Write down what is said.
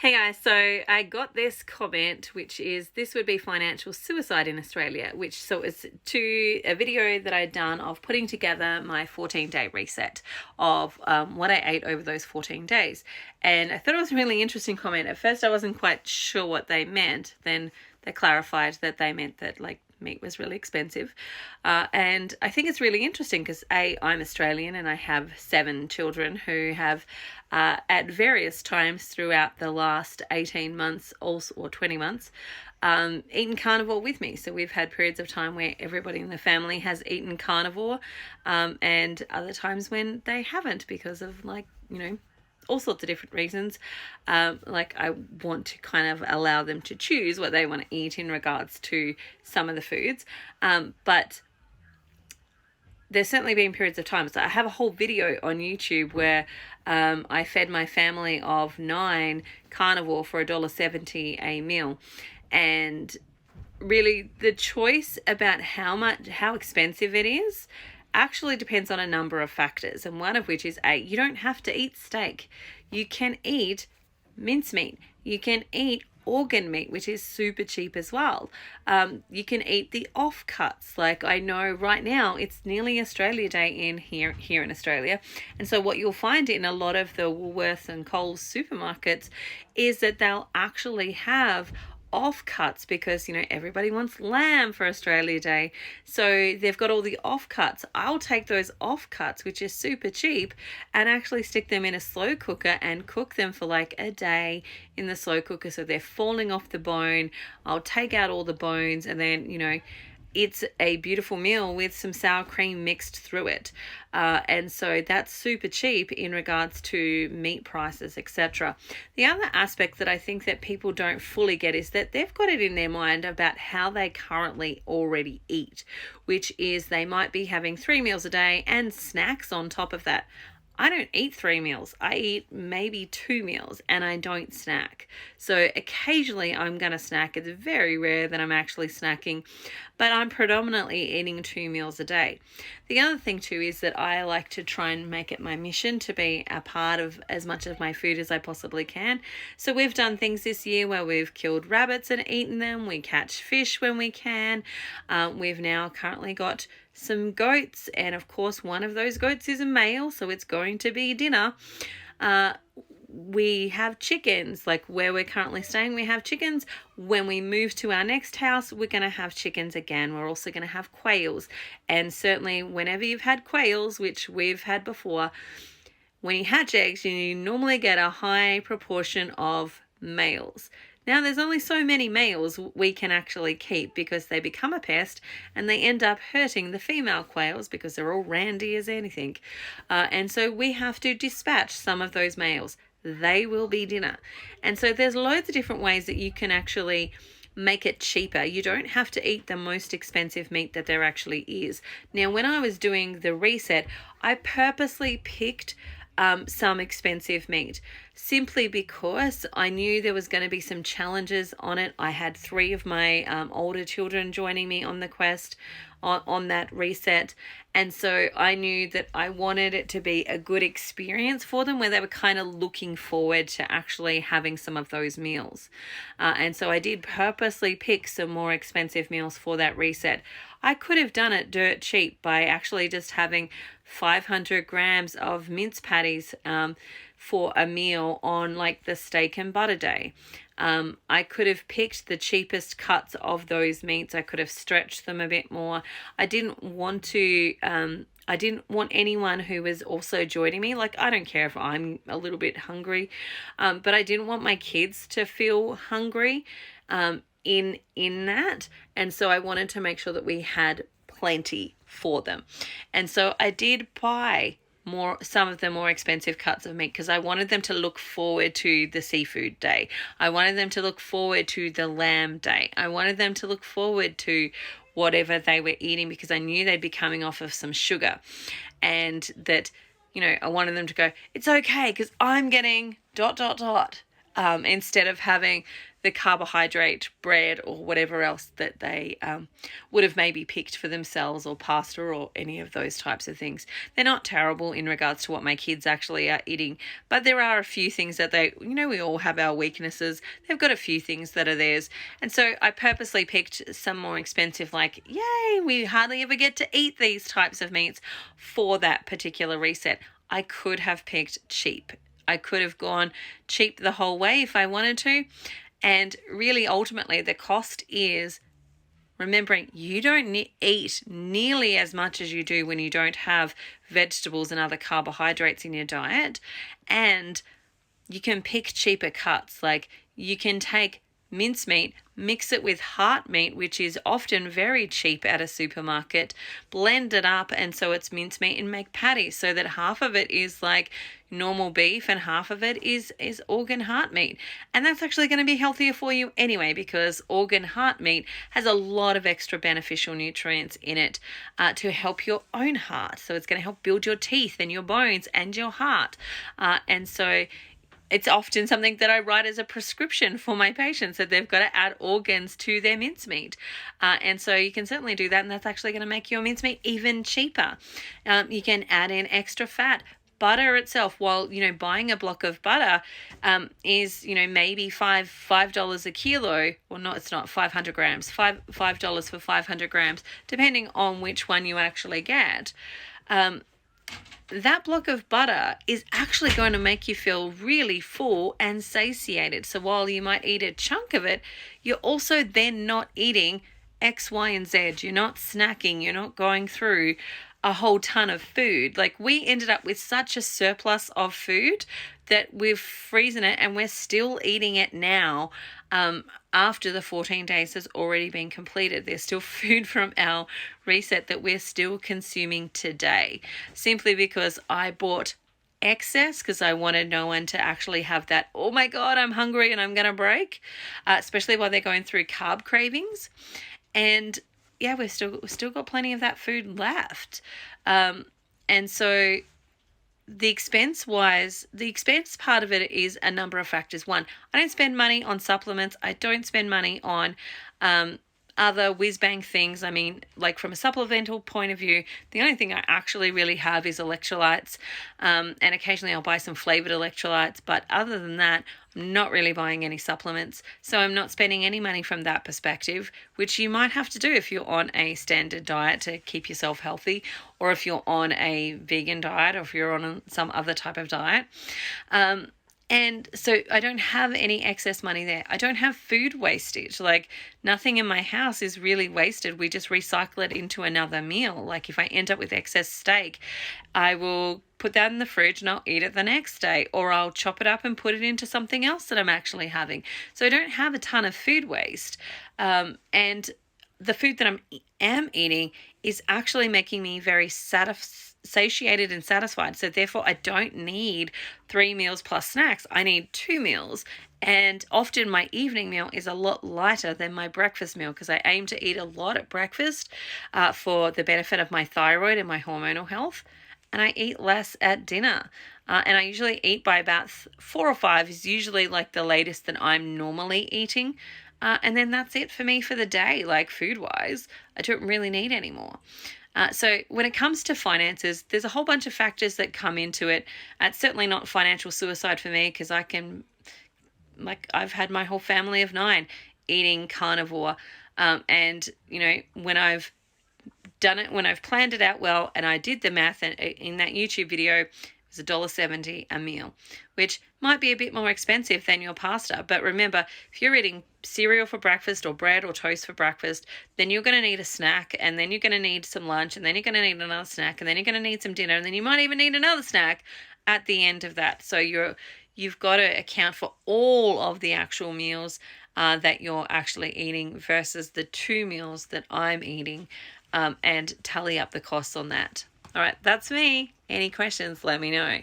Hey guys, so I got this comment, which is this would be financial suicide in Australia, so it's to a video that I'd done of putting together my 14-day reset of what I ate over those 14 days. And I thought it was a really interesting comment. At first I wasn't quite sure what they meant. Then they clarified that they meant that meat was really expensive. And I think it's really interesting because I'm Australian and I have 7 children who have at various times throughout the last 18 months or 20 months eaten carnivore with me. So we've had periods of time where everybody in the family has eaten carnivore, and other times when they haven't because of all sorts of different reasons. I want to kind of allow them to choose what they want to eat in regards to some of the foods. But there's certainly been periods of time. So I have a whole video on YouTube where I fed my family of 9 carnivore for $1.70 a meal. And really the choice about how expensive it is actually depends on a number of factors, and one of which is you don't have to eat steak. You can eat mincemeat. You can eat organ meat, which is super cheap as well. You can eat the offcuts. Like I know right now it's nearly Australia Day here in Australia, and so what you'll find in a lot of the Woolworths and Coles supermarkets is that they'll actually have offcuts because everybody wants lamb for Australia Day, so they've got all the offcuts. I'll take those offcuts, which is super cheap, and actually stick them in a slow cooker and cook them for like a day in the slow cooker so they're falling off the bone. I'll take out all the bones, and then it's a beautiful meal with some sour cream mixed through it. And so that's super cheap in regards to meat prices, etc. The other aspect that I think that people don't fully get is that they've got it in their mind about how they currently already eat, which is they might be having 3 meals a day and snacks on top of that. I don't eat 3 meals. I eat maybe 2 meals and I don't snack. So occasionally I'm going to snack. It's very rare that I'm actually snacking, but I'm predominantly eating 2 meals a day. The other thing too is that I like to try and make it my mission to be a part of as much of my food as I possibly can. So we've done things this year where we've killed rabbits and eaten them. We catch fish when we can. We've now currently got some goats, and of course one of those goats is a male, so it's going to be dinner. We have chickens, like where we're currently staying, we have chickens. When we move to our next house, we're going to have chickens again. We're also going to have quails. And certainly whenever you've had quails, which we've had before, when you hatch eggs, you normally get a high proportion of males. Now, there's only so many males we can actually keep because they become a pest and they end up hurting the female quails because they're all randy as anything. And so we have to dispatch some of those males. They will be dinner. And so there's loads of different ways that you can actually make it cheaper. You don't have to eat the most expensive meat that there actually is. Now, when I was doing the reset, I purposely picked some expensive meat simply because I knew there was going to be some challenges on it. I had 3 of my older children joining me on the quest on that reset, and so I knew that I wanted it to be a good experience for them where they were kind of looking forward to actually having some of those meals. And so I did purposely pick some more expensive meals for that reset. I could have done it dirt cheap by actually just having 500 grams of mince patties for a meal on like the steak and butter day. I could have picked the cheapest cuts of those meats. I could have stretched them a bit more. I didn't want anyone who was also joining me. Like, I don't care if I'm a little bit hungry, but I didn't want my kids to feel hungry in that. And so I wanted to make sure that we had plenty for them. And so I did buy some of the more expensive cuts of meat because I wanted them to look forward to the seafood day. I wanted them to look forward to the lamb day. I wanted them to look forward to whatever they were eating because I knew they'd be coming off of some sugar, and that I wanted them to go, it's okay because I'm getting ... instead of having the carbohydrate bread or whatever else that they would have maybe picked for themselves, or pasta or any of those types of things. They're not terrible in regards to what my kids actually are eating, but there are a few things that we all have our weaknesses. They've got a few things that are theirs. And so I purposely picked some more expensive, like, yay, we hardly ever get to eat these types of meats for that particular reset. I could have picked cheap. I could have gone cheap the whole way if I wanted to. And really, ultimately, the cost is remembering you don't eat nearly as much as you do when you don't have vegetables and other carbohydrates in your diet. And you can pick cheaper cuts. Like, you can take mincemeat, mix it with heart meat, which is often very cheap at a supermarket, blend it up, and so it's mincemeat, and make patties so that half of it is like normal beef and half of it is organ heart meat. And that's actually going to be healthier for you anyway, because organ heart meat has a lot of extra beneficial nutrients in it to help your own heart. So it's going to help build your teeth and your bones and your heart. And so it's often something that I write as a prescription for my patients, that they've got to add organs to their mincemeat. And so you can certainly do that, and that's actually going to make your mincemeat even cheaper. You can add in extra fat. Butter itself, while, buying a block of butter is, maybe $5 a kilo, or not, it's not, 500 grams, $5 for 500 grams, depending on which one you actually get. That block of butter is actually going to make you feel really full and satiated. So while you might eat a chunk of it, you're also then not eating X, Y, and Z. You're not snacking. You're not going through a whole ton of food. Like, we ended up with such a surplus of food that we've frozen it, and we're still eating it now after the 14 days has already been completed. There's still food from our reset that we're still consuming today, simply because I bought excess because I wanted no one to actually have that, oh my God, I'm hungry and I'm going to break, especially while they're going through carb cravings. And yeah, we've still got plenty of that food left. And so the expense part of it is a number of factors. One, I don't spend money on supplements. I don't spend money on other whiz-bang things. I mean, like, from a supplemental point of view, the only thing I actually really have is electrolytes, and occasionally I'll buy some flavored electrolytes, but other than that, I'm not really buying any supplements. So I'm not spending any money from that perspective, which you might have to do if you're on a standard diet to keep yourself healthy, or if you're on a vegan diet, or if you're on some other type of diet. And so I don't have any excess money there. I don't have food wastage. Like, nothing in my house is really wasted. We just recycle it into another meal. Like, if I end up with excess steak, I will put that in the fridge and I'll eat it the next day, or I'll chop it up and put it into something else that I'm actually having. So I don't have a ton of food waste. And the food that I am eating is actually making me very satiated and satisfied. So therefore, I don't need 3 meals plus snacks. I need 2 meals. And often my evening meal is a lot lighter than my breakfast meal, because I aim to eat a lot at breakfast for the benefit of my thyroid and my hormonal health. And I eat less at dinner. And I usually eat by about 4 or 5 is usually like the latest that I'm normally eating. And then that's it for me for the day, like, food-wise. I don't really need any more. So when it comes to finances, there's a whole bunch of factors that come into it. It's certainly not financial suicide for me, because I've had my whole family of 9 eating carnivore. And, when I've done it, when I've planned it out well, and I did the math, and in that YouTube video, it was $1.70 a meal, which might be a bit more expensive than your pasta. But remember, if you're eating cereal for breakfast or bread or toast for breakfast, then you're going to need a snack, and then you're going to need some lunch, and then you're going to need another snack, and then you're going to need some dinner, and then you might even need another snack at the end of that. So you've got to account for all of the actual meals that you're actually eating versus the 2 meals that I'm eating, and tally up the costs on that. All right, that's me. Any questions, let me know.